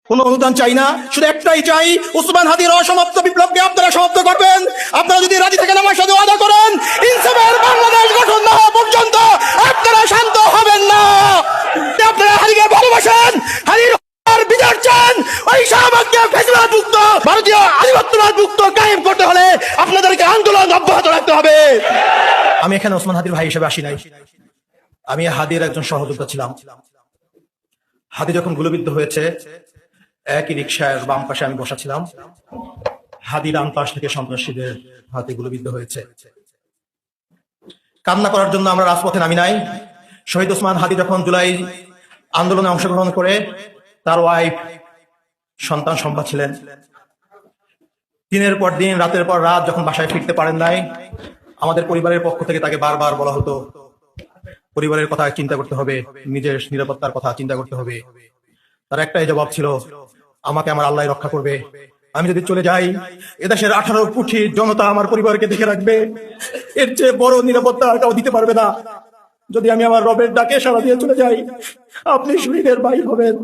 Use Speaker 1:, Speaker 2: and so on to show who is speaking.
Speaker 1: কোন অনুদান চাই না, শুধু একটাই চাই, ওসমান হাদির অসমাপ্ত বিপ্লবকে আপনারা সমাপ্ত করবেন। আপনারা যদি রাজি থাকেন আমার সাথে ওয়াদা করেন, ইনসাফের বাংলাদেশ গঠন না হওয়া পর্যন্ত আপনারা শান্ত হবেন না। আপনারা হাদিকে ভালোবাসেন, হাদির বিচার চান, ওই শাহবাগকে ফ্যাসিবাদ মুক্ত, ভারতীয় আধিপত্যবাদ মুক্ত কায়েম করতে হলে আপনাদেরকে আন্দোলন অব্যাহত রাখতে হবে। আমি এখানে ওসমান হাদির ভাই হিসেবে আসি নাই, আমি হাদির একজন সহযোদ্ধা ছিলাম। হাদি যখন গুলিবিদ্ধ হয়েছে, একই রিকশার বাম পাশে আমি বসা ছিলাম। হাদি ডান পাশ থেকে সন্ত্রাসীদের হাতে গুলিবিদ্ধ হয়েছে। কান্না করার জন্য আমরা রাজপথে নামি নাই। শহীদ ওসমান হাদি যখন জুলাই আন্দোলনে অংশগ্রহণ করে, তার ওয়াইফ সন্তান সম্ভা ছিলেন। দিনের পর দিন, রাতের পর রাত যখন বাসায় ফিরতে পারেন নাই, আমাদের পরিবারের পক্ষ থেকে তাকে বারবার বলা হতো পরিবারের কথা চিন্তা করতে হবে, নিজের নিরাপত্তার কথা চিন্তা করতে হবে। তার একটাই জবাব ছিল, আমাকে আমার আল্লাহ রক্ষা করবে। আমি যদি চলে যাই, এদেশের 18 কোটি জনতা আমার পরিবারকে দেখে রাখবে। এর চেয়ে বড় নিরাপত্তা আর কেউ দিতে পারবে না। যদি আমি আমার রবের ডাকে সাড়া দিয়ে চলে যাই, আপনি শহীদের ভাই হবেন।